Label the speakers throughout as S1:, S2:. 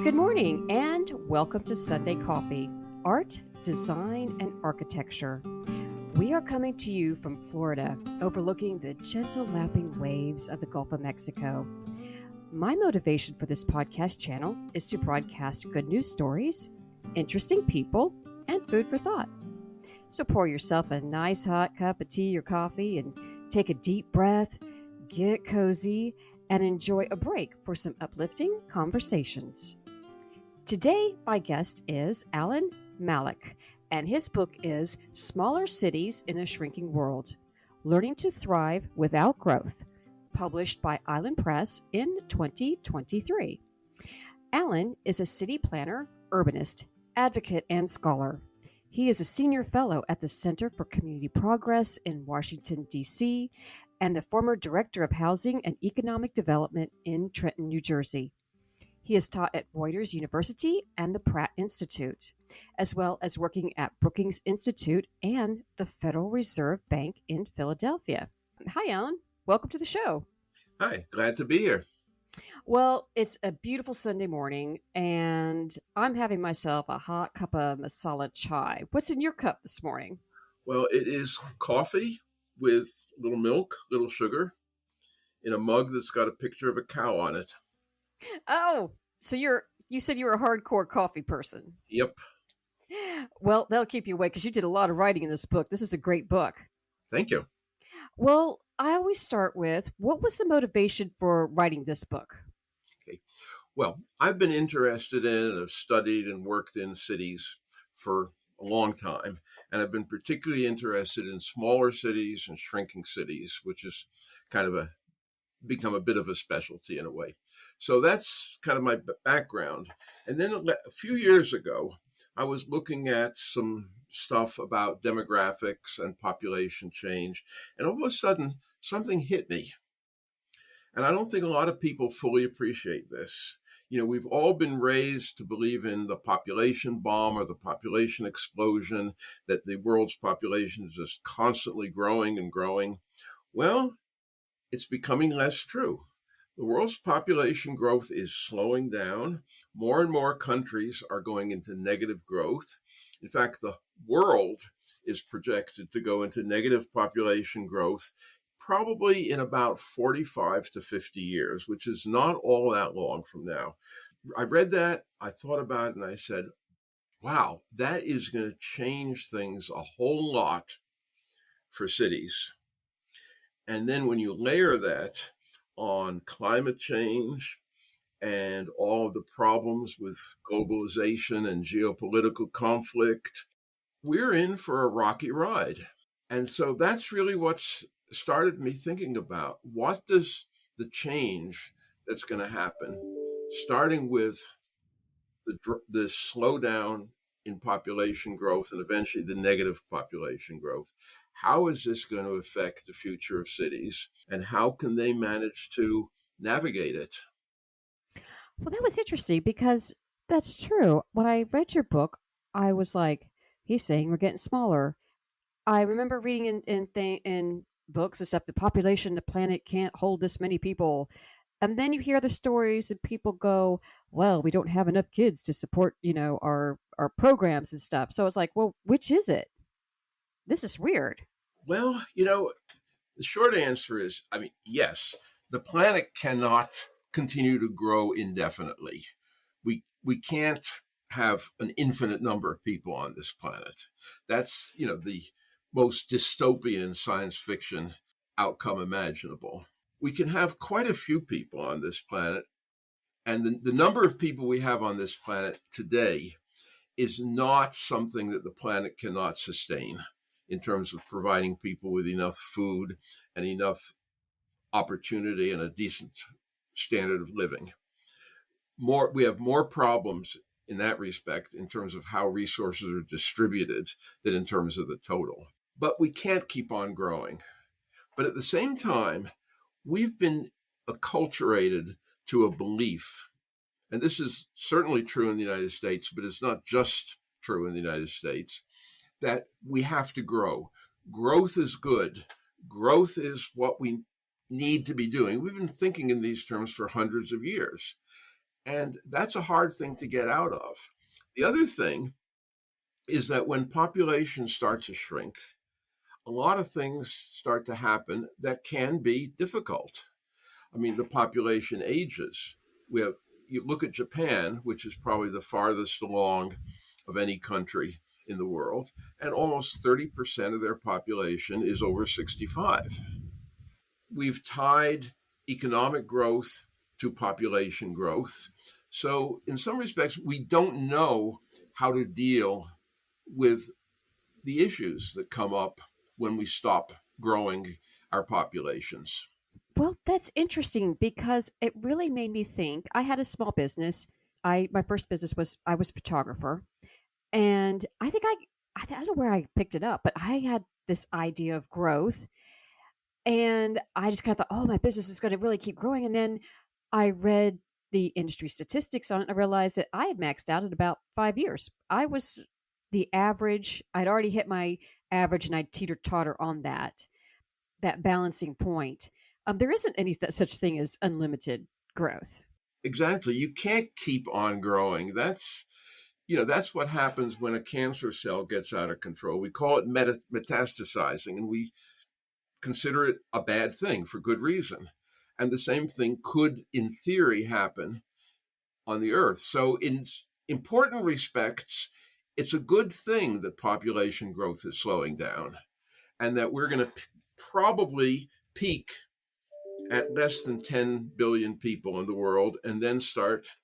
S1: Good morning and welcome to Sunday Coffee, Art, Design, and Architecture. We are coming to you from Florida, overlooking the gentle lapping waves of the Gulf of Mexico. My motivation for this podcast channel is to broadcast good news stories, interesting people, and food for thought. So pour yourself a nice hot cup of tea or coffee and take a deep breath, get cozy, and enjoy a break for some uplifting conversations. Today, my guest is Alan Mallach, and his book is Smaller Cities in a Shrinking World, Learning to Thrive Without Growth, published by Island Press in 2023. Alan is a city planner, urbanist, advocate, and scholar. He is a senior fellow at the Center for Community Progress in Washington, D.C., and the former director of housing and economic development in Trenton, New Jersey. He has taught at Reuters University and the Pratt Institute, as well as working at Brookings Institute and the Federal Reserve Bank in Philadelphia. Hi, Alan. Welcome to the show.
S2: Hi, glad to be here.
S1: Well, it's a beautiful Sunday morning, and I'm having myself a hot cup of masala chai. What's in your cup this morning?
S2: Well, it is coffee with little milk, little sugar, in a mug that's got a picture of a cow on it.
S1: Oh, so you said you were a hardcore coffee person.
S2: Yep.
S1: Well, that'll keep you awake because you did a lot of writing in this book. This is a great book.
S2: Thank you.
S1: Well, I always start with, what was the motivation for writing this book?
S2: Okay. Well, I've been interested in and have studied and worked in cities for a long time, and I've been particularly interested in smaller cities and shrinking cities, which is kind of become a bit of a specialty in a way. So that's kind of my background. And then a few years ago, I was looking at some stuff about demographics and population change, and all of a sudden, something hit me. And I don't think a lot of people fully appreciate this. You know, we've all been raised to believe in the population bomb or the population explosion, that the world's population is just constantly growing and growing. Well, it's becoming less true. The world's population growth is slowing down. More and more countries are going into negative growth. In fact, the world is projected to go into negative population growth probably in about 45 to 50 years, which is not all that long from now. I read that, I thought about it, and I said, wow, that is going to change things a whole lot for cities. And then when you layer that on climate change and all of the problems with globalization and geopolitical conflict, we're in for a rocky ride. And so that's really what's started me thinking about, what does the change that's going to happen, starting with the slowdown in population growth and eventually the negative population growth. How is this going to affect the future of cities, and how can they manage to navigate it?
S1: Well, that was interesting because that's true. When I read your book, I was like, he's saying we're getting smaller. I remember reading in books and stuff, the population, the planet can't hold this many people. And then you hear the stories and people go, well, we don't have enough kids to support, our programs and stuff. So I was like, well, which is it? This is weird.
S2: Well, the short answer is, yes, the planet cannot continue to grow indefinitely. We can't have an infinite number of people on this planet. That's, the most dystopian science fiction outcome imaginable. We can have quite a few people on this planet, and the number of people we have on this planet today is not something that the planet cannot sustain in terms of providing people with enough food and enough opportunity and a decent standard of living. We have more problems in that respect in terms of how resources are distributed than in terms of the total. But we can't keep on growing. But at the same time, we've been acculturated to a belief, and this is certainly true in the United States, but it's not just true in the United States, that we have to grow. Growth is good. Growth is what we need to be doing. We've been thinking in these terms for hundreds of years. And that's a hard thing to get out of. The other thing is that when populations start to shrink, a lot of things start to happen that can be difficult. I mean, the population ages. We have, you look at Japan, which is probably the farthest along of any country in the world, and almost 30% of their population is over 65. We've tied economic growth to population growth. So, in some respects, we don't know how to deal with the issues that come up when we stop growing our populations.
S1: Well, that's interesting because it really made me think. I had a small business. My first business was I was a photographer, and I don't know where I picked it up, but I had this idea of growth, and I just kind of thought, oh, my business is going to really keep growing. And then I read the industry statistics on it, and I realized that I had maxed out at about 5 years. I was the average. I'd already hit my average, and I'd teeter totter on that balancing point. There isn't any such thing as unlimited growth.
S2: Exactly. You can't keep on growing. That's what happens when a cancer cell gets out of control. We call it metastasizing, and we consider it a bad thing for good reason. And the same thing could, in theory, happen on the earth. So, in important respects, it's a good thing that population growth is slowing down and that we're going to probably peak at less than 10 billion people in the world and then start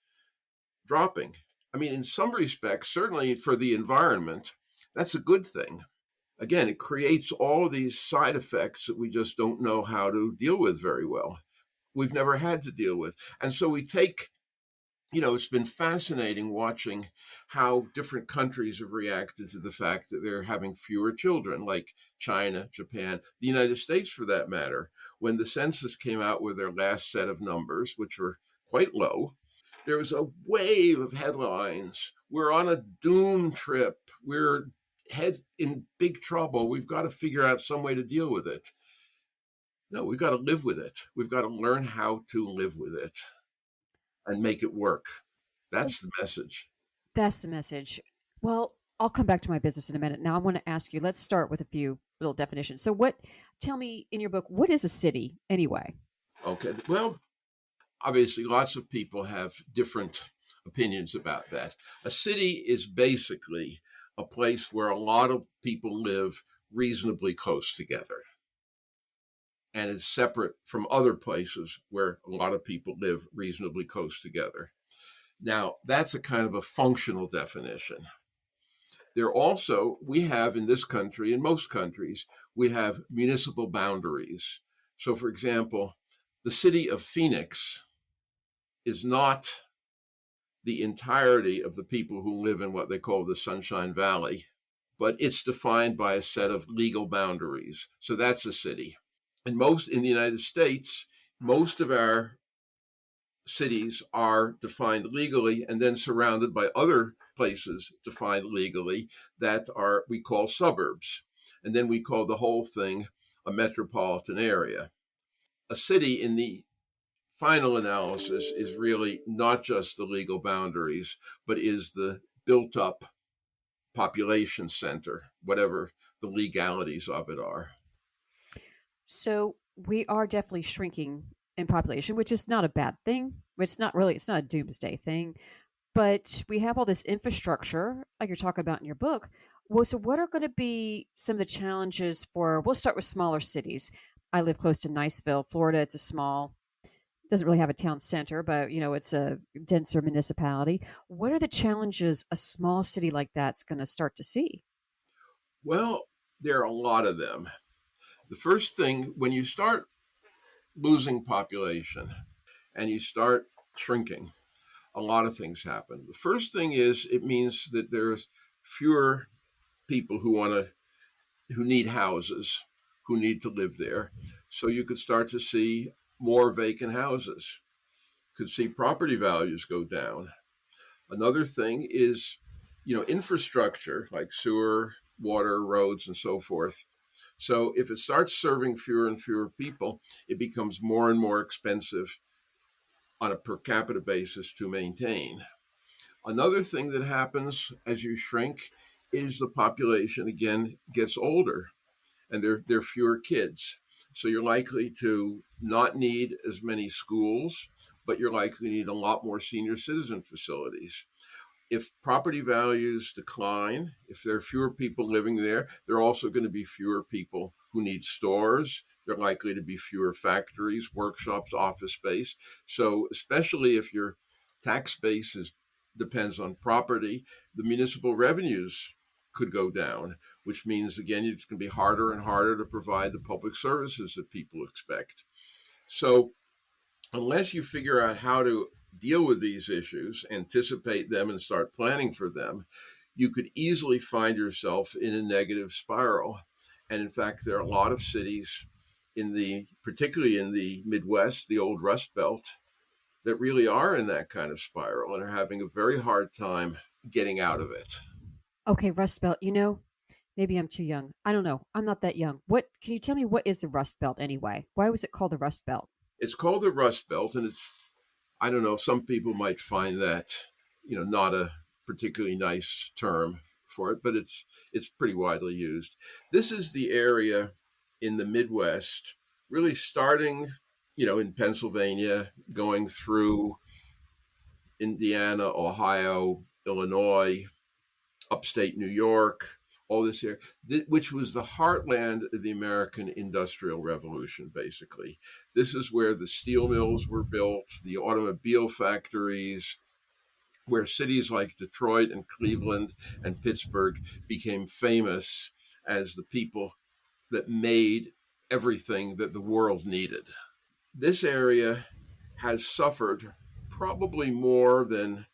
S2: dropping. I mean, in some respects, certainly for the environment, that's a good thing. Again, it creates all of these side effects that we just don't know how to deal with very well. We've never had to deal with. And so we take, it's been fascinating watching how different countries have reacted to the fact that they're having fewer children, like China, Japan, the United States for that matter. When the census came out with their last set of numbers, which were quite low, there was a wave of headlines. We're on a doom trip. We're head in big trouble. We've got to figure out some way to deal with it. No, we've got to live with it. We've got to learn how to live with it and make it work. That's the message.
S1: That's the message. Well, I'll come back to my business in a minute. Now, I want to ask you, let's start with a few little definitions. So, tell me in your book, what is a city anyway?
S2: Okay. Well, obviously, lots of people have different opinions about that. A city is basically a place where a lot of people live reasonably close together and is separate from other places where a lot of people live reasonably close together. Now, that's a kind of a functional definition. We have in this country, in most countries, we have municipal boundaries. So, for example, the city of Phoenix is not the entirety of the people who live in what they call the Sunshine Valley, but it's defined by a set of legal boundaries. So that's a city. And in the United States, most of our cities are defined legally and then surrounded by other places defined legally that we call suburbs. And then we call the whole thing a metropolitan area. A city in the final analysis is really not just the legal boundaries, but is the built up population center, whatever the legalities of it are.
S1: So, we are definitely shrinking in population, which is not a bad thing. It's not a doomsday thing, but we have all this infrastructure, like you're talking about in your book. Well, so what are going to be some of the challenges we'll start with smaller cities. I live close to Niceville, Florida. It's a small, doesn't really have a town center, but it's a denser municipality. What are the challenges a small city like that's going to start to see?
S2: Well, there are a lot of them. The first thing, when you start losing population and you start shrinking, a lot of things happen. The first thing is it means that there's fewer people who need houses, who need to live there. So you could start to see more vacant houses. Could see property values go down. Another thing is, infrastructure like sewer, water, roads, and so forth. So if it starts serving fewer and fewer people, it becomes more and more expensive on a per capita basis to maintain. Another thing that happens as you shrink is the population again gets older and there are fewer kids. So you're likely to not need as many schools, but you're likely to need a lot more senior citizen facilities. If property values decline, if there are fewer people living there, there are also going to be fewer people who need stores. There are likely to be fewer factories, workshops, office space. So, especially if your tax base depends on property, the municipal revenues could go down, which means, again, it's going to be harder and harder to provide the public services that people expect. So, unless you figure out how to deal with these issues, anticipate them, and start planning for them, you could easily find yourself in a negative spiral. And in fact, there are a lot of cities particularly in the Midwest, the old Rust Belt, that really are in that kind of spiral and are having a very hard time getting out of it.
S1: Okay, Rust Belt, maybe I'm too young. I don't know. I'm not that young. What can you tell me what is the Rust Belt anyway? Why was it called the Rust Belt?
S2: It's called the Rust Belt, and I don't know, some people might find that, not a particularly nice term for it, but it's pretty widely used. This is the area in the Midwest, really starting, in Pennsylvania, going through Indiana, Ohio, Illinois, upstate New York, all this here, which was the heartland of the American Industrial Revolution, basically. This is where the steel mills were built, the automobile factories, where cities like Detroit and Cleveland and Pittsburgh became famous as the people that made everything that the world needed. This area has suffered probably more than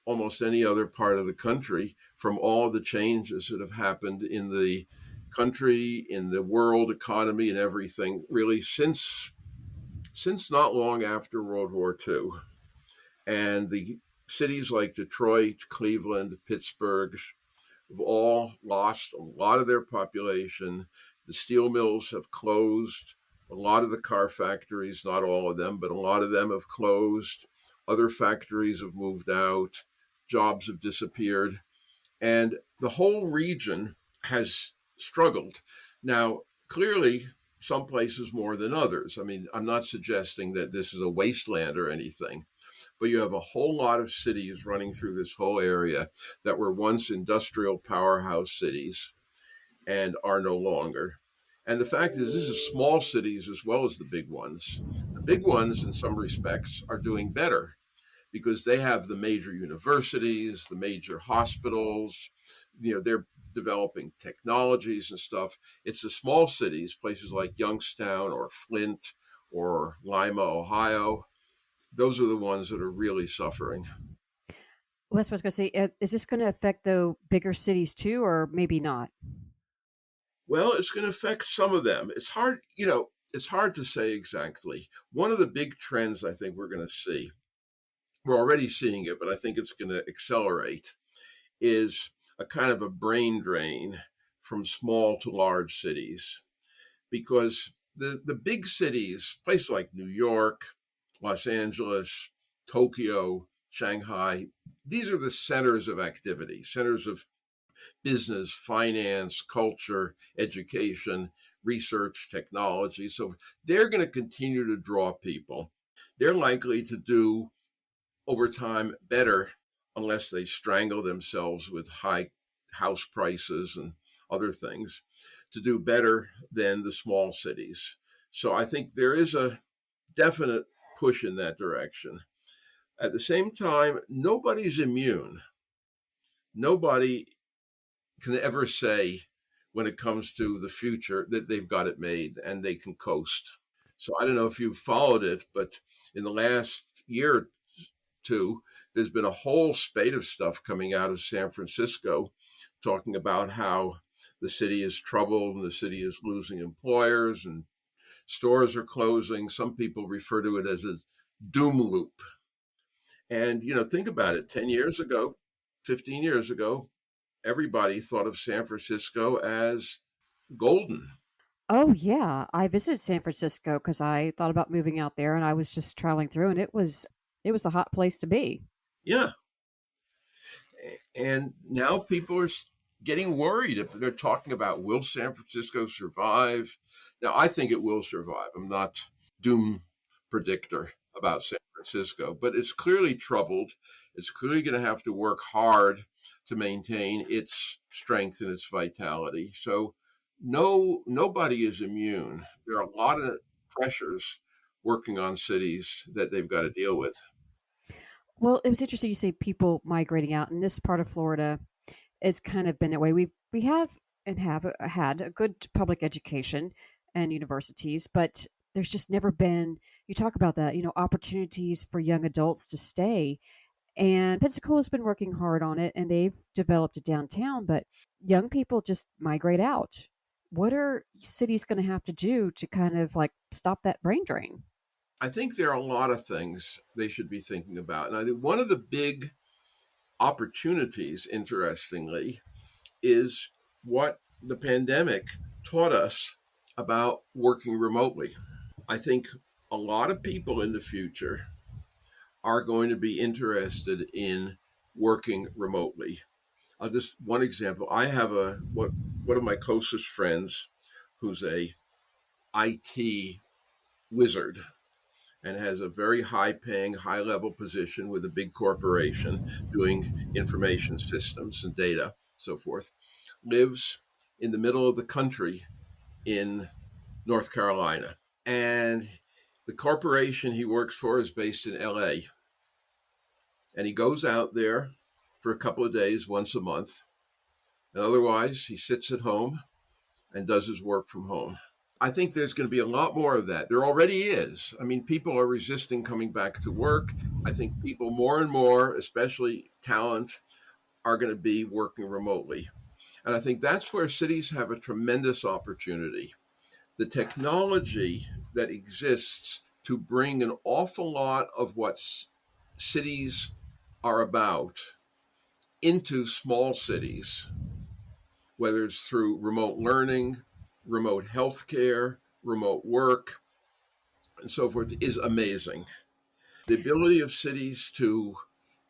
S2: almost any other part of the country from all the changes that have happened in the country, in the world economy, and everything really since not long after World War II. And the cities like Detroit, Cleveland, Pittsburgh have all lost a lot of their population. The steel mills have closed. A lot of the car factories, not all of them, but a lot of them have closed. Other factories have moved out. Jobs have disappeared. And the whole region has struggled. Now, clearly, some places more than others. I mean, I'm not suggesting that this is a wasteland or anything, but you have a whole lot of cities running through this whole area that were once industrial powerhouse cities and are no longer. And the fact is, this is small cities as well as the big ones. The big ones, in some respects, are doing better because they have the major universities, the major hospitals. They're developing technologies and stuff. It's the small cities, places like Youngstown or Flint or Lima, Ohio. Those are the ones that are really suffering.
S1: Well, that's what I was going to say. Is this going to affect the bigger cities too, or maybe not?
S2: Well, it's going to affect some of them. It's hard to say exactly. One of the big trends I think we're going to see, we're already seeing it, but I think it's going to accelerate, is a kind of a brain drain from small to large cities. Because the big cities, places like New York, Los Angeles, Tokyo, Shanghai, these are the centers of activity, centers of business, finance, culture, education, research, technology. So they're going to continue to draw people. They're likely to do over time better unless they strangle themselves with high house prices and other things to do better than the small cities. So I think there is a definite push in that direction. At the same time, nobody's immune. Nobody can ever say when it comes to the future that they've got it made and they can coast. So I don't know if you've followed it, but in the last year or two, there's been a whole spate of stuff coming out of San Francisco talking about how the city is troubled and the city is losing employers and stores are closing. Some people refer to it as a doom loop. And, think about it 10 years ago, 15 years ago, everybody thought of San Francisco as golden.
S1: Oh, yeah. I visited San Francisco because I thought about moving out there, and I was just traveling through, and it was a hot place to be.
S2: Yeah. And now people are getting worried. They're talking about, will San Francisco survive? Now, I think it will survive. I'm not doom predictor about San Francisco, but it's clearly troubled. It's clearly going to have to work hard to maintain its strength and its vitality. So, no, nobody is immune. There are a lot of pressures working on cities that they've got to deal with.
S1: Well, it was interesting you say people migrating out in this part of Florida. It's kind of been that way. We have and have had a good public education and universities, but there's just never been. You talk about that, opportunities for young adults to stay. And Pensacola's been working hard on it, and they've developed a downtown. But young people just migrate out. What are cities going to have to do to kind of like stop that brain drain?
S2: I think there are a lot of things they should be thinking about. And I think one of the big opportunities, interestingly, is what the pandemic taught us about working remotely. I think a lot of people in the future are going to be interested in working remotely. I'll just one example. I have one of my closest friends who's a IT wizard and has a very high paying, high level position with a big corporation doing information systems and data, so forth, lives in the middle of the country in North Carolina. And the corporation he works for is based in LA. And he goes out there for a couple of days once a month. And otherwise, he sits at home and does his work from home. I think there's going to be a lot more of that. There already is. I mean, people are resisting coming back to work. I think people more and more, especially talent, are going to be working remotely. And I think that's where cities have a tremendous opportunity. The technology that exists to bring an awful lot of what cities are about into small cities, whether it's through remote learning, remote healthcare, remote work, and so forth, is amazing. The ability of cities to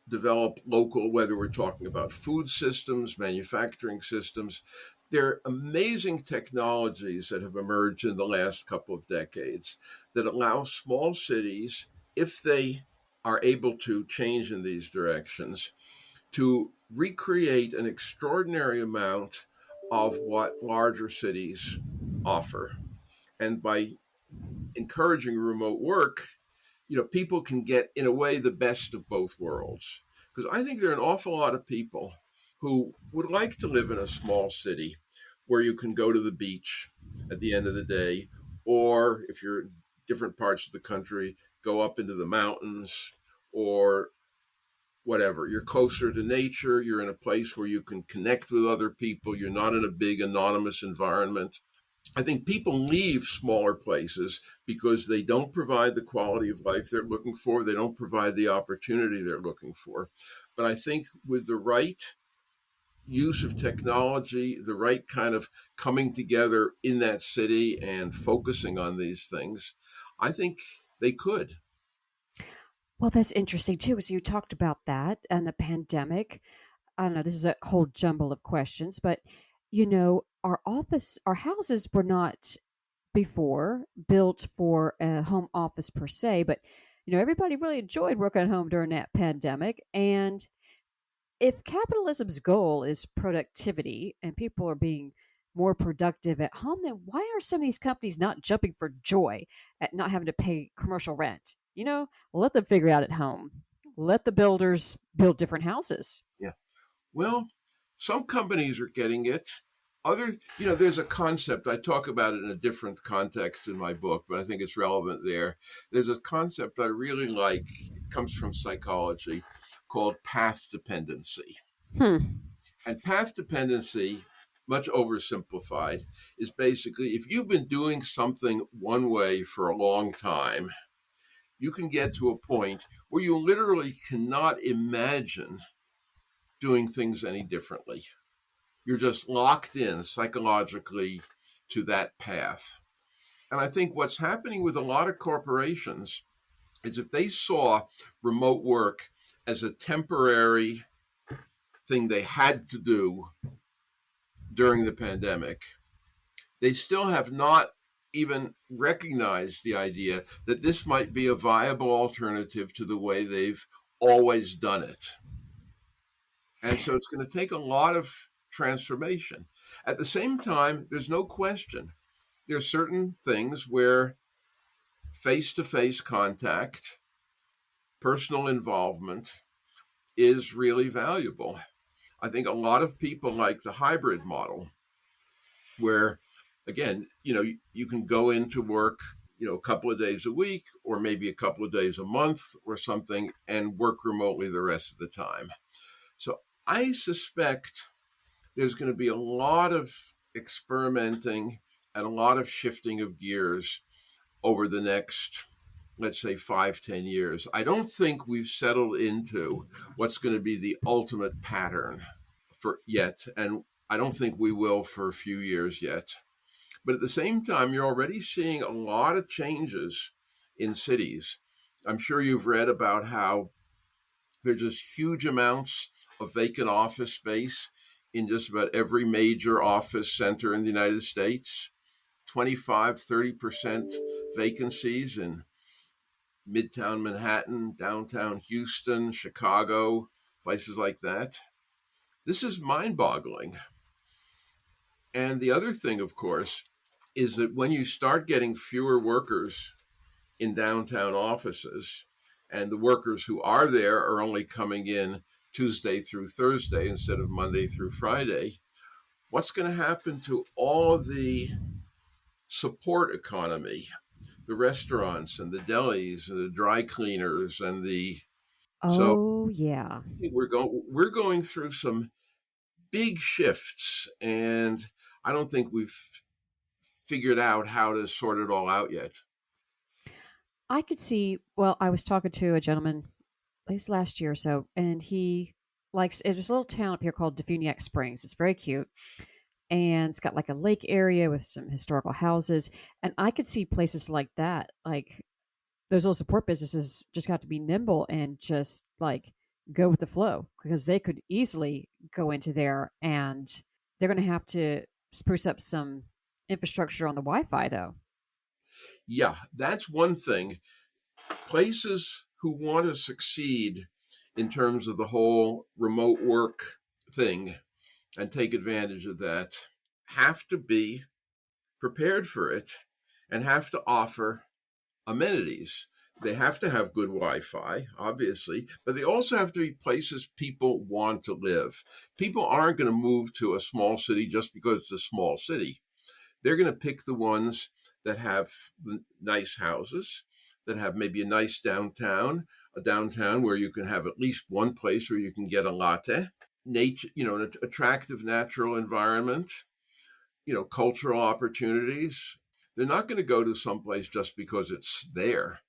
S2: develop local, whether we're talking about food systems, manufacturing systems, there are amazing technologies that have emerged in the last couple of decades that allow small cities, if they are able to change in these directions, to recreate an extraordinary amount of what larger cities offer. And by encouraging remote work, people can get, in a way, the best of both worlds. Because I think there are an awful lot of people who would like to live in a small city where you can go to the beach at the end of the day, or if you're in different parts of the country, go up into the mountains or whatever. You're closer to nature. You're in a place where you can connect with other people. You're not in a big anonymous environment. I think people leave smaller places because they don't provide the quality of life they're looking for. They don't provide the opportunity they're looking for. But I think with the right use of technology, the right kind of coming together in that city and focusing on these things, I think they could.
S1: Well, that's interesting too. So you talked about that and the pandemic. I don't know, this is a whole jumble of questions, but our houses were not before built for a home office per se, but everybody really enjoyed working at home during that pandemic. And if capitalism's goal is productivity and people are being more productive at home, then why are some of these companies not jumping for joy at not having to pay commercial rent? Let them figure out at home. Let the builders build different houses.
S2: Yeah. Well, some companies are getting it. There's a concept, I talk about it in a different context in my book, but I think it's relevant there. There's a concept I really like, it comes from psychology, called path dependency.
S1: Hmm.
S2: And path dependency, much oversimplified, is basically if you've been doing something one way for a long time, you can get to a point where you literally cannot imagine doing things any differently. You're just locked in psychologically. to that path. And I think what's happening with a lot of corporations is if they saw remote work as a temporary thing they had to do during the pandemic, they still have not even recognized the idea that this might be a viable alternative to the way they've always done it. And so it's going to take a lot of transformation. At the same time, there's no question there are certain things where face to face contact, personal involvement is really valuable. I think a lot of people like the hybrid model where, again, you can go into work, a couple of days a week or maybe a couple of days a month or something and work remotely the rest of the time. So I suspect there's going to be a lot of experimenting and a lot of shifting of gears over the next, let's say, 5-10 years. I don't think we've settled into what's going to be the ultimate pattern for yet, and I don't think we will for a few years yet. But at the same time, you're already seeing a lot of changes in cities. I'm sure you've read about how there's just huge amounts of vacant office space in just about every major office center in the United States. 25-30% vacancies in Midtown Manhattan, downtown Houston, Chicago, places like that. This is mind-boggling. And the other thing, of course, is that when you start getting fewer workers in downtown offices, and the workers who are there are only coming in Tuesday through Thursday instead of Monday through Friday, what's going to happen to all of the support economy, the restaurants and the delis and the dry cleaners and the so
S1: Oh, yeah.
S2: we're going through some big shifts, and I don't think we've figured out how to sort it all out yet.
S1: I could see, well, I was talking to a gentleman at least last year or so, and he likes, there's a little town up here called Defuniak Springs. It's very cute. And it's got like a lake area with some historical houses. And I could see places like that, like those little support businesses just got to be nimble and just like go with the flow because they could easily go into there and they're going to have to spruce up some infrastructure on the Wi-Fi though.
S2: Yeah, that's one thing. Places who want to succeed in terms of the whole remote work thing and take advantage of that have to be prepared for it and have to offer amenities. They have to have good Wi-Fi, obviously, but they also have to be places people want to live. People aren't going to move to a small city just because it's a small city. They're going to pick the ones that have nice houses, that have maybe a nice downtown, a downtown where you can have at least one place where you can get a latte, nature, an attractive natural environment, cultural opportunities. They're not going to go to someplace just because it's there.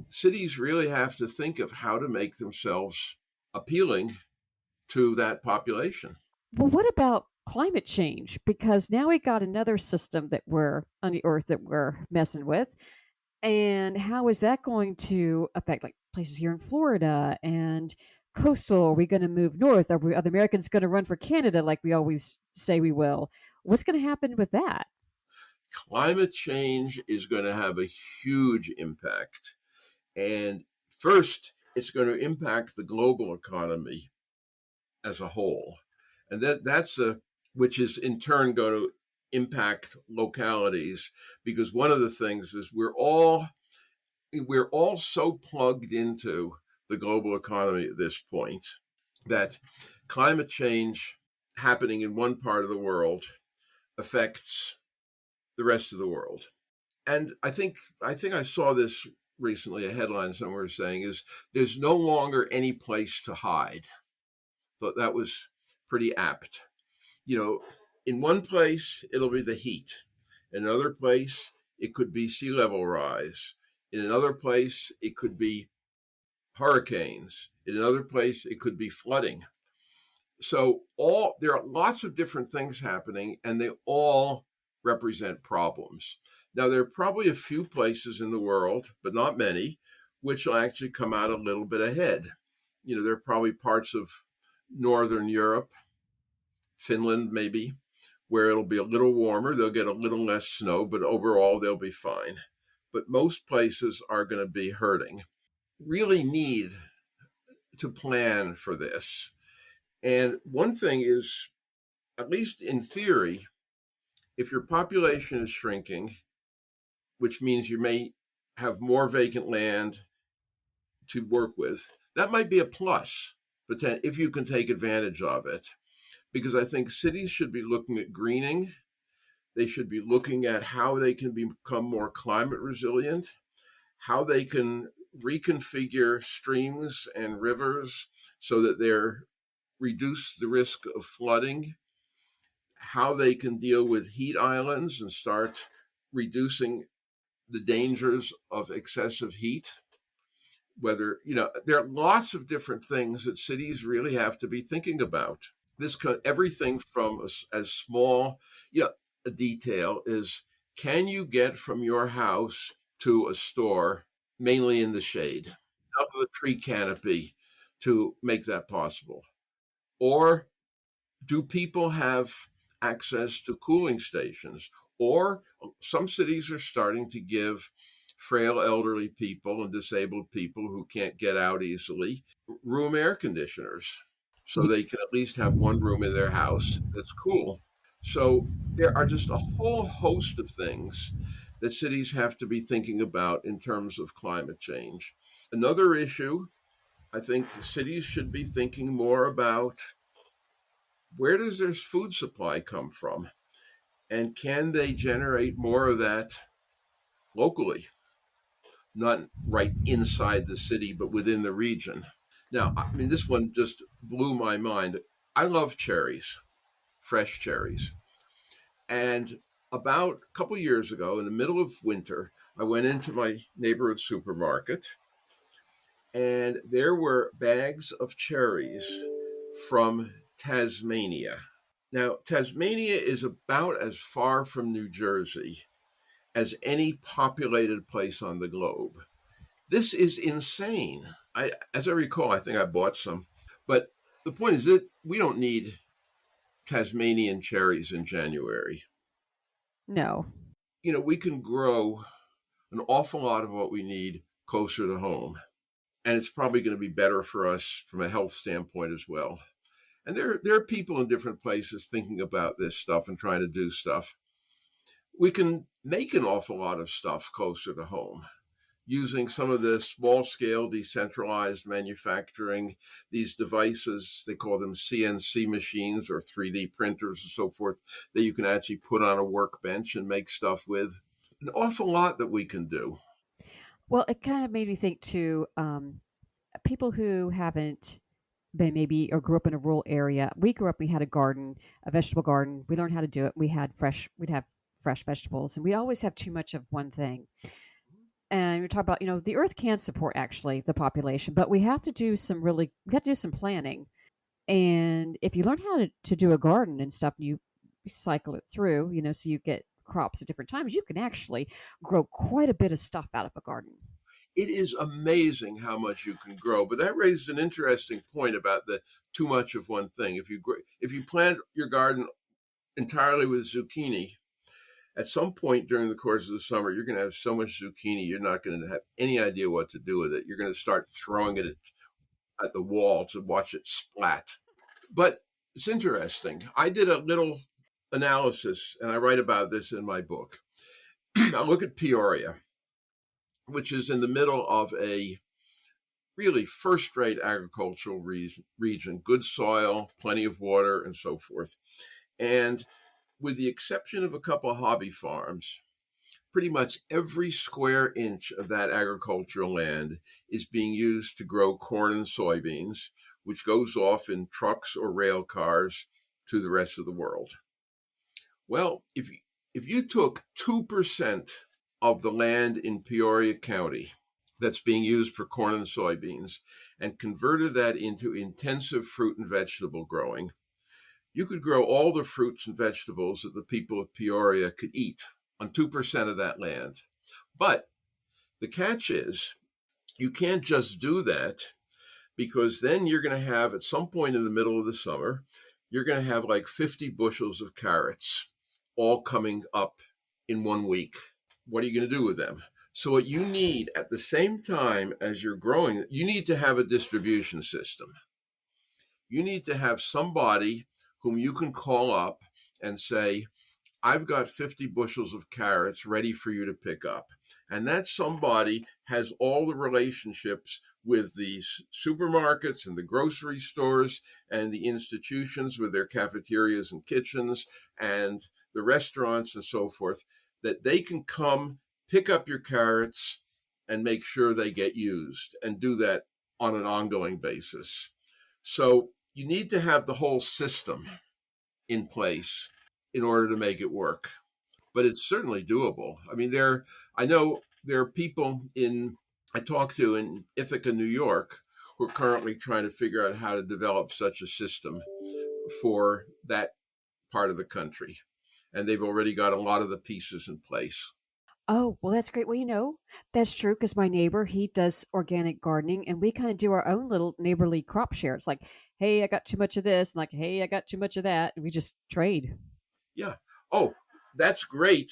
S2: Cities really have to think of how to make themselves appealing to that population.
S1: Well, what about climate change? Because now we got another system that we're on the earth that we're messing with. And how is that going to affect like places here in Florida and coastal? Are we going to move north? Are the Americans going to run for Canada like we always say we will? What's going to happen with that?
S2: Climate change is going to have a huge impact. And first, it's going to impact the global economy as a whole. And that's which is in turn going to impact localities, because one of the things is we're all so plugged into the global economy at this point that climate change happening in one part of the world affects the rest of the world. And I think I saw this recently, a headline somewhere saying is there's no longer any place to hide. But that was pretty apt. You know, in one place it'll be the heat. In another place it could be sea level rise. In another place it could be hurricanes. In another place it could be flooding. So there are lots of different things happening, and they all represent problems. Now, there are probably a few places in the world, but not many, which will actually come out a little bit ahead. There are probably parts of Northern Europe, Finland maybe, where it'll be a little warmer. They'll get a little less snow, but overall they'll be fine. But most places are going to be hurting. Really need to plan for this. And one thing is, at least in theory, if your population is shrinking, which means you may have more vacant land to work with, that might be a plus, but if you can take advantage of it. Because I think cities should be looking at greening. They should be looking at how they can become more climate resilient, how they can reconfigure streams and rivers so that they're reduce the risk of flooding, how they can deal with heat islands and start reducing the dangers of excessive heat. There are lots of different things that cities really have to be thinking about. Everything from as small, a detail is, can you get from your house to a store mainly in the shade, enough of a tree canopy to make that possible? Or do people have access to cooling stations? Or some cities are starting to give frail elderly people and disabled people who can't get out easily room air conditioners, so they can at least have one room in their house that's cool. So there are just a whole host of things that cities have to be thinking about in terms of climate change. Another issue, I think cities should be thinking more about, where does their food supply come from? And can they generate more of that locally? Not right inside the city, but within the region. Now, this one just blew my mind. I love cherries, fresh cherries. And about a couple years ago, in the middle of winter, I went into my neighborhood supermarket, and there were bags of cherries from Tasmania. Now, Tasmania is about as far from New Jersey as any populated place on the globe. This is insane. As I recall, I think I bought some. But the point is that we don't need Tasmanian cherries in January.
S1: No.
S2: We can grow an awful lot of what we need closer to home. And it's probably going to be better for us from a health standpoint as well. And there are people in different places thinking about this stuff and trying to do stuff. We can make an awful lot of stuff closer to home using some of the small-scale decentralized manufacturing, these devices, they call them CNC machines or 3D printers and so forth, that you can actually put on a workbench and make stuff with. An awful lot that we can do.
S1: Well, it kind of made me think too, people who haven't been maybe or grew up in a rural area. We grew up, we had a garden, a vegetable garden. We learned how to do it. We'd have fresh vegetables, and we always have too much of one thing. And we talk about, the earth can support actually the population, but we have to do some planning. And if you learn how to do a garden and stuff, you cycle it through, so you get crops at different times, you can actually grow quite a bit of stuff out of a garden.
S2: It is amazing how much you can grow. But that raises an interesting point about the too much of one thing. If you plant your garden entirely with zucchini, at some point during the course of the summer, you're going to have so much zucchini, you're not going to have any idea what to do with it. You're going to start throwing it at the wall to watch it splat. But it's interesting. I did a little analysis, and I write about this in my book. I look at Peoria, which is in the middle of a really first-rate agricultural region, good soil, plenty of water, and so forth. And with the exception of a couple of hobby farms, pretty much every square inch of that agricultural land is being used to grow corn and soybeans, which goes off in trucks or rail cars to the rest of the world. Well, if you took 2% of the land in Peoria County that's being used for corn and soybeans and converted that into intensive fruit and vegetable growing, You could grow all the fruits and vegetables that the people of Peoria could eat on 2% of that land. But the catch is, you can't just do that, because then you're going to have, at some point in the middle of the summer, you're going to have like 50 bushels of carrots all coming up in 1 week. What are you going to do with them? So, what you need at the same time as you're growing, you need to have a distribution system. You need to have somebody whom you can call up and say, I've got 50 bushels of carrots ready for you to pick up. And that somebody has all the relationships with the supermarkets and the grocery stores and the institutions with their cafeterias and kitchens and the restaurants and so forth, that they can come pick up your carrots and make sure they get used, and do that on an ongoing basis. So you need to have the whole system in place in order to make it work. But it's certainly doable. I mean, I know there are people I talk to in Ithaca, New York, who are currently trying to figure out how to develop such a system for that part of the country. And they've already got a lot of the pieces in place.
S1: Oh, well, that's great. Well, that's true because my neighbor, he does organic gardening and we kind of do our own little neighborly crop share. It's like, hey, I got too much of this, and like, hey, I got too much of that. And we just trade.
S2: Yeah. Oh, that's great.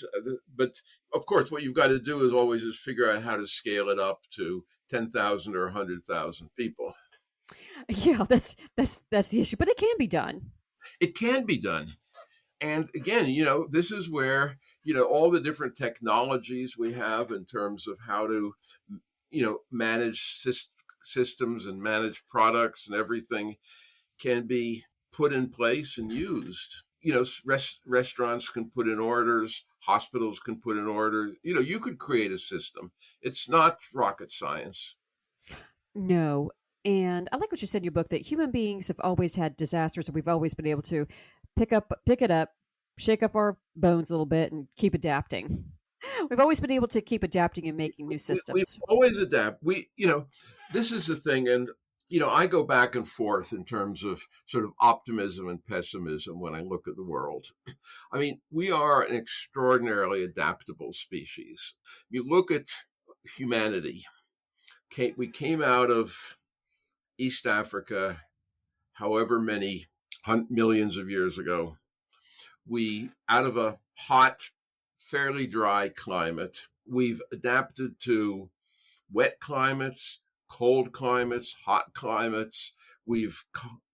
S2: But of course, what you've got to do is figure out how to scale it up to 10,000 or 100,000 people.
S1: Yeah, that's the issue, but it can be done.
S2: It can be done. And again, this is where, all the different technologies we have in terms of how to, manage systems and manage products and everything can be put in place and used. Restaurants can put in orders, hospitals can put in orders. You could create a system. It's not rocket science.
S1: No. And I like what you said in your book that human beings have always had disasters and we've always been able to pick it up, shake off our bones a little bit and keep adapting. We've always been able to keep adapting and making new
S2: We
S1: systems.
S2: always adapt. This is the thing. And, I go back and forth in terms of sort of optimism and pessimism when I look at the world. I mean, we are an extraordinarily adaptable species. You look at humanity. We came out of East Africa, however many millions of years ago. Out of a hot, fairly dry climate, we've adapted to wet climates, cold climates, hot climates. We've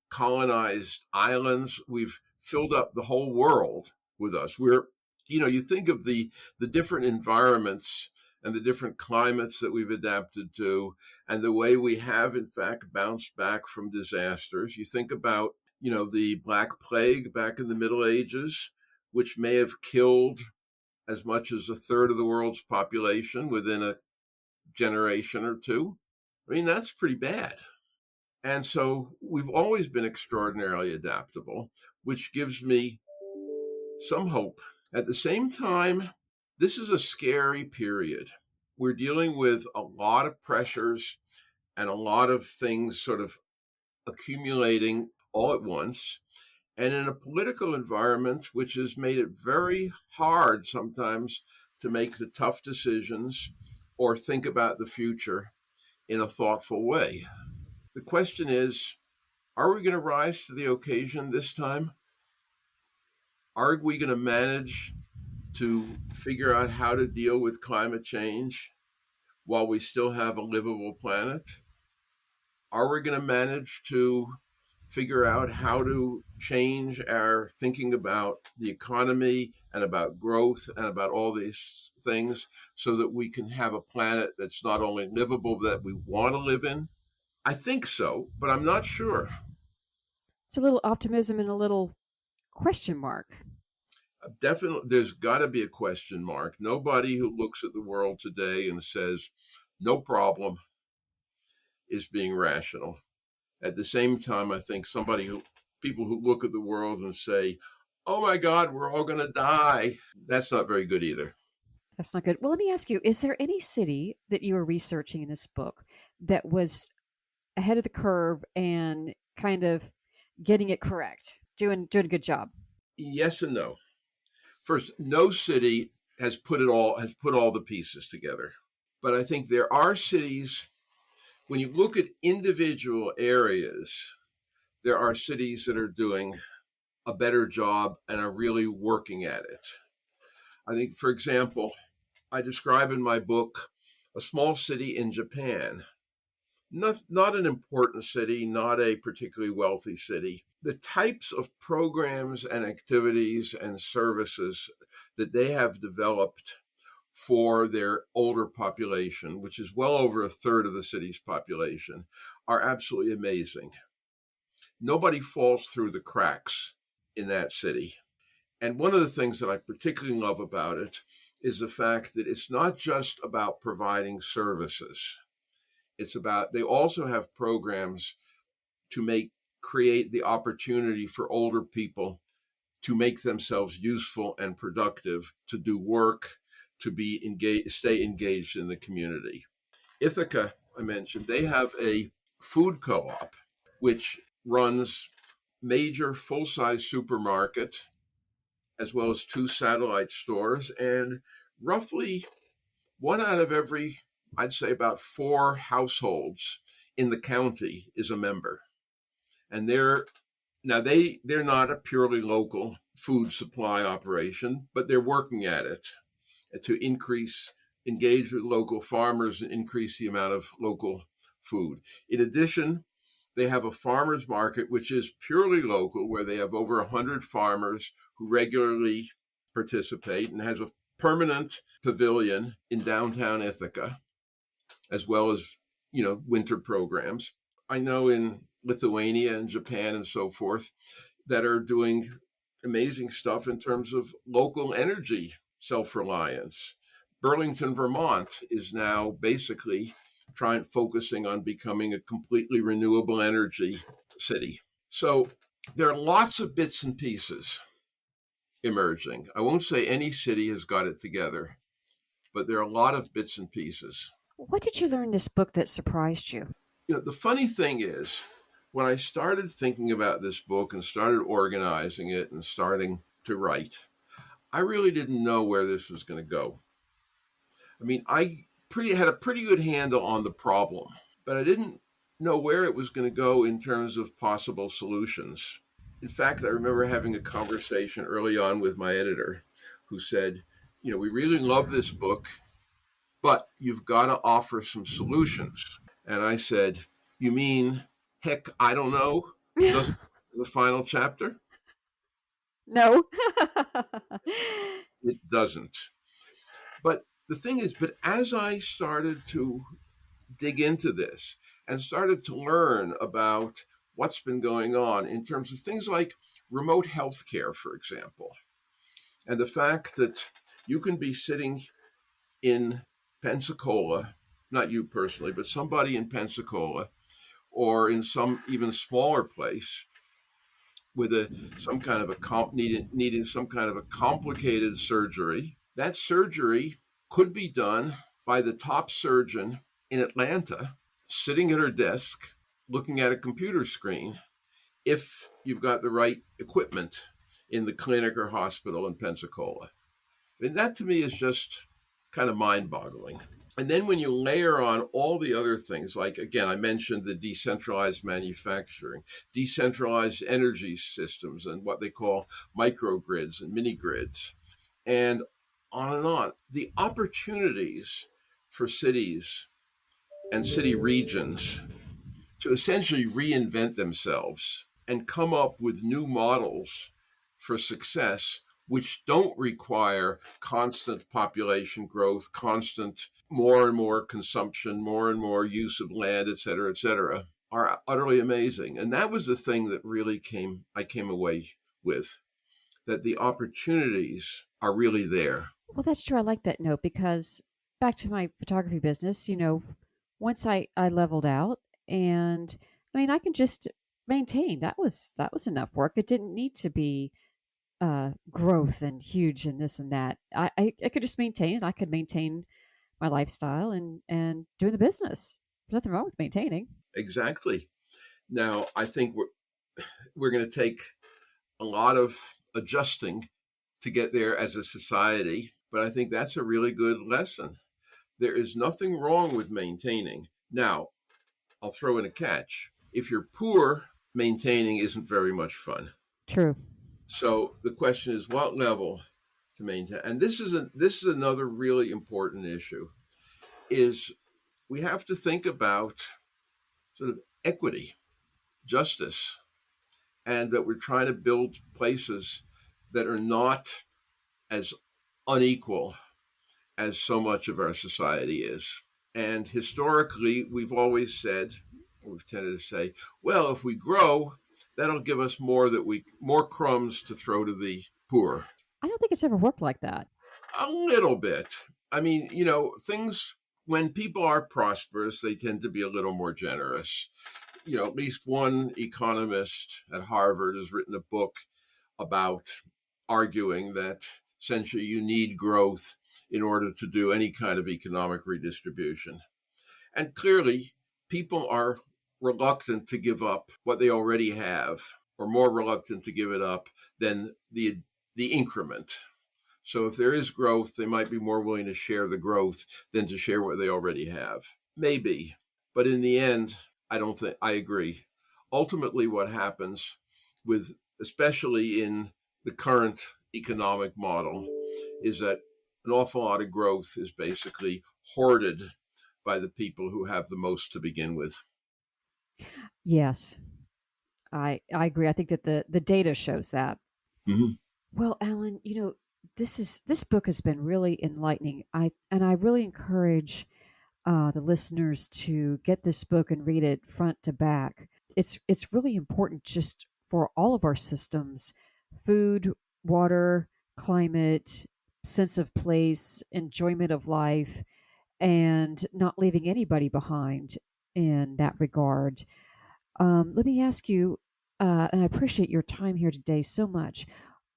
S2: colonized islands. We've filled up the whole world with us. You think of the different environments and the different climates that we've adapted to, and the way we have, in fact, bounced back from disasters. You think about, the Black Plague back in the Middle Ages, which may have killed as much as a third of the world's population within a generation or two. I mean, that's pretty bad. And so we've always been extraordinarily adaptable, which gives me some hope. At the same time, this is a scary period. We're dealing with a lot of pressures and a lot of things sort of accumulating all at once. And in a political environment which has made it very hard sometimes to make the tough decisions or think about the future in a thoughtful way. The question is, are we going to rise to the occasion this time? Are we going to manage to figure out how to deal with climate change while we still have a livable planet? Are we going to manage to figure out how to change our thinking about the economy and about growth and about all these things so that we can have a planet that's not only livable, but that we want to live in? I think so, but I'm not sure.
S1: It's a little optimism and a little question mark.
S2: Definitely, there's got to be a question mark. Nobody who looks at the world today and says, no problem, is being rational. At the same time, I think people who look at the world and say, oh my God, we're all going to die, that's not very good either.
S1: That's not good. Well, let me ask you, is there any city that you were researching in this book that was ahead of the curve and kind of getting it correct doing a good job.
S2: Yes and no. First, no city has put all the pieces together. But I think there are cities, when you look at individual areas, there are cities that are doing a better job and are really working at it. I think, for example, I describe in my book a small city in Japan. Not an important city, not a particularly wealthy city. The types of programs and activities and services that they have developed for their older population, which is well over a third of the city's population, are absolutely amazing. Nobody falls through the cracks in that city. And one of the things that I particularly love about it is the fact that it's not just about providing services. They also have programs to create the opportunity for older people to make themselves useful and productive, to do work, to be engaged, stay engaged in the community. Ithaca, I mentioned, they have a food co-op which runs major full-size supermarket as well as two satellite stores, and roughly one out of every, I'd say about four households in the county is a member. And they're not a purely local food supply operation, but they're working at it to engage with local farmers and increase the amount of local food. In addition, they have a farmers market, which is purely local, where they have over 100 farmers who regularly participate, and has a permanent pavilion in downtown Ithaca, as well as, winter programs. I know in Lithuania and Japan and so forth that are doing amazing stuff in terms of local energy self-reliance. Burlington, Vermont is now basically focusing on becoming a completely renewable energy city. So there are lots of bits and pieces emerging. I won't say any city has got it together, but there are a lot of bits and pieces.
S1: What did you learn in this book that surprised you?
S2: The funny thing is, when I started thinking about this book and started organizing it and starting to write, I really didn't know where this was going to go. I mean, I had a pretty good handle on the problem, but I didn't know where it was going to go in terms of possible solutions. In fact, I remember having a conversation early on with my editor who said, we really love this book, but you've got to offer some solutions. And I said, you mean, heck, I don't know? Doesn't the final chapter?
S1: No.
S2: It doesn't. But the thing is, as I started to dig into this and started to learn about what's been going on in terms of things like remote healthcare, for example, and the fact that you can be sitting in Pensacola, not you personally, but somebody in Pensacola or in some even smaller place with some kind of needing some kind of a complicated surgery. That surgery could be done by the top surgeon in Atlanta, sitting at her desk, looking at a computer screen, if you've got the right equipment in the clinic or hospital in Pensacola. And that to me is just kind of mind-boggling. And then when you layer on all the other things, like, again, I mentioned the decentralized manufacturing, decentralized energy systems, and what they call microgrids and mini grids, and on, the opportunities for cities and city regions to essentially reinvent themselves and come up with new models for success, which don't require constant population growth, constant more and more consumption, more and more use of land, et cetera, are utterly amazing. And that was the thing that really I came away with, that the opportunities are really there.
S1: Well, that's true. I like that note because back to my photography business, once I leveled out, and I mean, I can just maintain. That was enough work. It didn't need to be growth and huge and this and that. I could just maintain it. I could maintain my lifestyle and doing the business. There's nothing wrong with maintaining.
S2: Exactly. Now, I think we're going to take a lot of adjusting to get there as a society, but I think that's a really good lesson. There is nothing wrong with maintaining. Now, I'll throw in a catch. If you're poor, maintaining isn't very much fun.
S1: True.
S2: So the question is what level to maintain. And this is another really important issue is we have to think about sort of equity, justice, and that we're trying to build places that are not as unequal as so much of our society is. And historically, we've tended to say, well, if we grow, that'll give us more crumbs to throw to the poor.
S1: I don't think it's ever worked like that.
S2: A little bit. I mean, things when people are prosperous, they tend to be a little more generous. At least one economist at Harvard has written a book about arguing that essentially you need growth in order to do any kind of economic redistribution. And clearly, people are reluctant to give up what they already have, or more reluctant to give it up than the increment. So if there is growth, they might be more willing to share the growth than to share what they already have. Maybe. But in the end, I agree. Ultimately, what happens especially in the current economic model, is that an awful lot of growth is basically hoarded by the people who have the most to begin with.
S1: Yes, I agree. I think that the data shows that.
S2: Mm-hmm.
S1: Well, Alan, this book has been really enlightening. I really encourage the listeners to get this book and read it front to back. It's really important just for all of our systems: food, water, climate, sense of place, enjoyment of life, and not leaving anybody behind in that regard. Let me ask you, and I appreciate your time here today so much.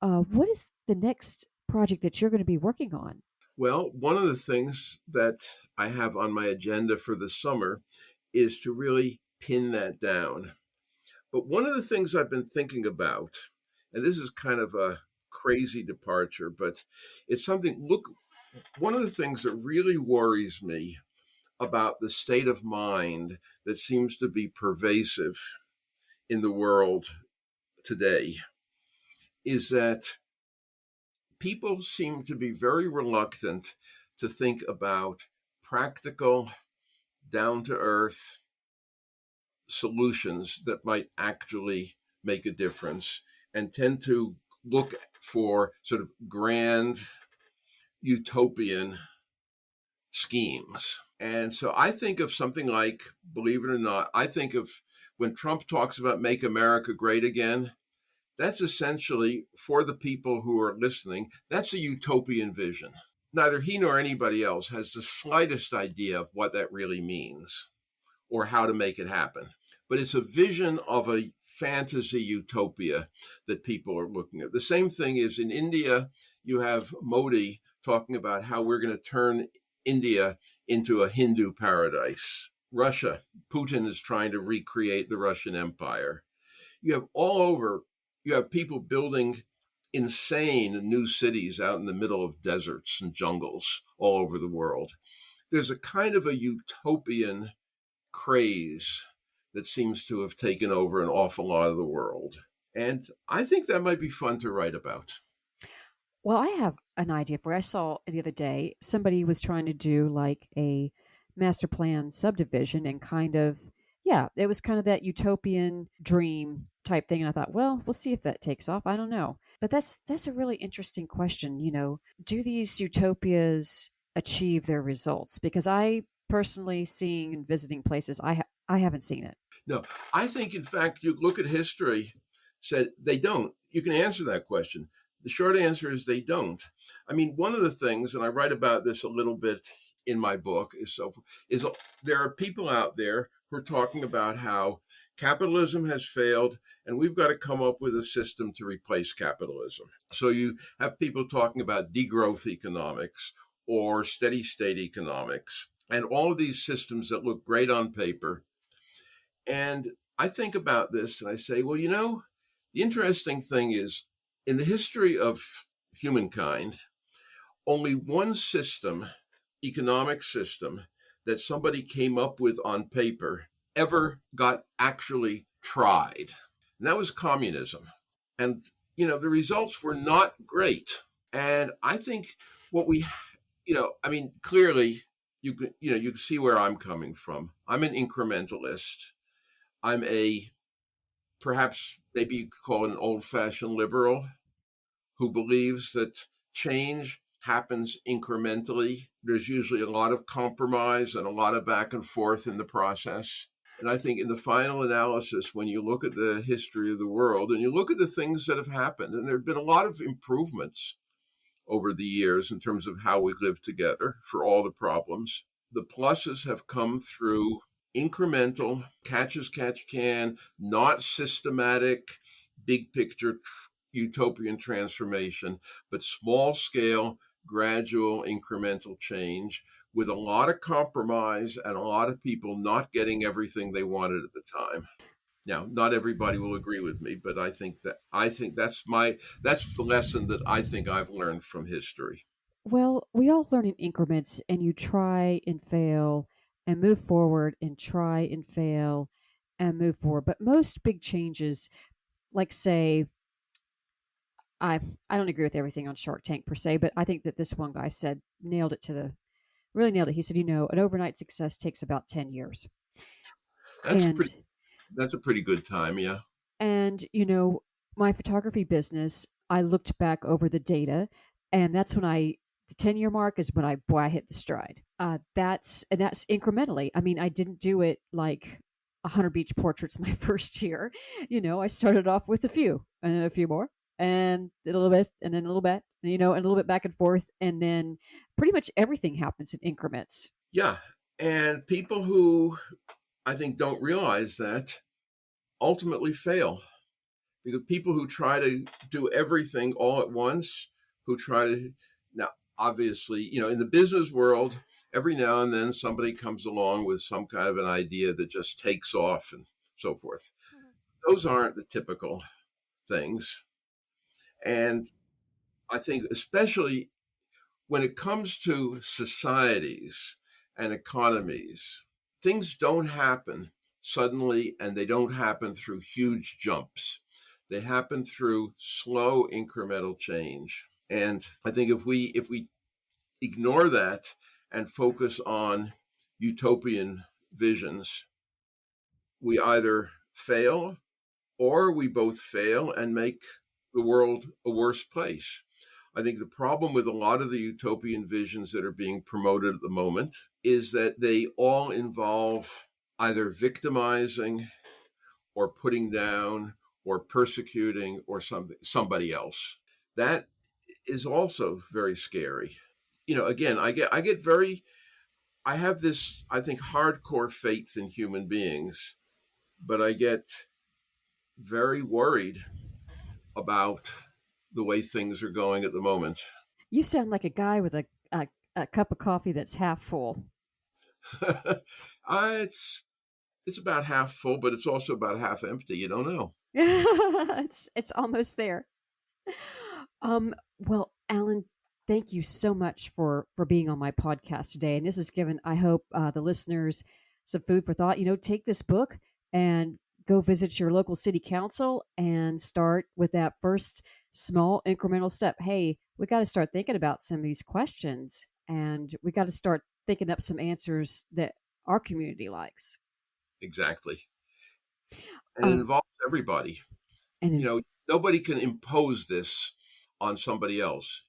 S1: What is the next project that you're going to be working on?
S2: Well, one of the things that I have on my agenda for the summer is to really pin that down. But one of the things I've been thinking about, and this is kind of a crazy departure, but it's something, look, one of the things that really worries me about the state of mind that seems to be pervasive in the world today is that people seem to be very reluctant to think about practical, down to earth solutions that might actually make a difference and tend to look for sort of grand utopian schemes. And so I think of something like, believe it or not, I think of when Trump talks about make America great again, that's essentially for the people who are listening, that's a utopian vision. Neither he nor anybody else has the slightest idea of what that really means or how to make it happen. But it's a vision of a fantasy utopia that people are looking at. The same thing is in India, you have Modi talking about how we're going to turn India into a Hindu paradise. Russia, Putin is trying to recreate the Russian Empire. You have people building insane new cities out in the middle of deserts and jungles all over the world. There's a kind of a utopian craze that seems to have taken over an awful lot of the world. And I think that might be fun to write about.
S1: Well, I have an idea for you. I saw the other day somebody was trying to do like a master plan subdivision and kind of, yeah, it was kind of that utopian dream type thing. And I thought, well, we'll see if that takes off. I don't know. But that's a really interesting question. Do these utopias achieve their results? Because I personally seeing and visiting places, I haven't seen it.
S2: No, I think, in fact, you look at history, said they don't. You can answer that question. The short answer is they don't. I mean, one of the things, and I write about this a little bit in my book, is there are people out there who are talking about how capitalism has failed and we've got to come up with a system to replace capitalism. So you have people talking about degrowth economics or steady state economics and all of these systems that look great on paper. And I think about this and I say, well, The interesting thing is, in the history of humankind, only one system, economic system, that somebody came up with on paper ever got actually tried. And that was communism. And, the results were not great. And I think what we, clearly you can see where I'm coming from. I'm an incrementalist. I'm perhaps maybe you could call it an old fashioned liberal who believes that change happens incrementally. There's usually a lot of compromise and a lot of back and forth in the process. And I think in the final analysis, when you look at the history of the world and you look at the things that have happened, and there have been a lot of improvements over the years in terms of how we live together for all the problems, the pluses have come through incremental, catch as catch can, not systematic, big picture utopian transformation, but small scale, gradual, incremental change with a lot of compromise and a lot of people not getting everything they wanted at the time. Now, not everybody will agree with me, but I think that's the lesson that I think I've learned from history.
S1: Well, we all learn in increments, and you try and fail and move forward and try and fail and move forward. But most big changes, like say, I I don't agree with everything on Shark Tank per se, but I think that this one guy said nailed it to the really nailed it. He said, an overnight success takes about 10 years.
S2: That's
S1: And
S2: pretty that's a pretty good time, yeah.
S1: And, my photography business, I looked back over the data, and that's when the 10-year mark is when I hit the stride. That's incrementally. I mean, I didn't do it like 100 beach portraits my first year. I started off with a few and then a few more and a little bit and then a little bit, and a little bit back and forth. And then pretty much everything happens in increments.
S2: Yeah. And people who I think don't realize that ultimately fail. Because people who try to do everything all at once, who try to, now, obviously, in the business world, every now and then somebody comes along with some kind of an idea that just takes off and so forth. Those aren't the typical things. And I think, especially when it comes to societies and economies, things don't happen suddenly and they don't happen through huge jumps. They happen through slow incremental change. And I think if we ignore that and focus on utopian visions, we either fail or we both fail and make the world a worse place. I think the problem with a lot of the utopian visions that are being promoted at the moment is that they all involve either victimizing or putting down or persecuting or somebody else. That is also very scary. Again, I have this, I think, hardcore faith in human beings, but I get very worried about the way things are going at the moment.
S1: You sound like a guy with a cup of coffee that's half full.
S2: It's about half full, but it's also about half empty. You don't know.
S1: It's almost there. Well, Alan, thank you so much for being on my podcast today, and this has given, I hope, the listeners some food for thought. Take this book and go visit your local city council and start with that first small incremental step. Hey, we got to start thinking about some of these questions, and we got to start thinking up some answers that our community likes.
S2: Exactly. And it
S1: Um,
S2: involves everybody.
S1: and
S2: Nobody can impose this on somebody else.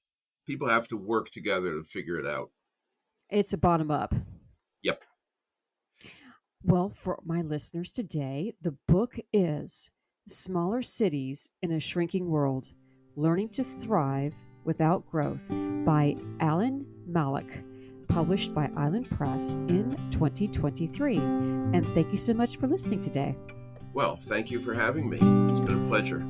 S2: People have to work together to figure it out.
S1: it's a bottom up.
S2: Yep.
S1: Well, for my listeners today, the book is Smaller Cities in a Shrinking World: Learning to Thrive Without Growth by Alan Mallach, published by Island Press in 2023. And thank you so much for listening today.
S2: Well, thank you for having me. It's been a pleasure.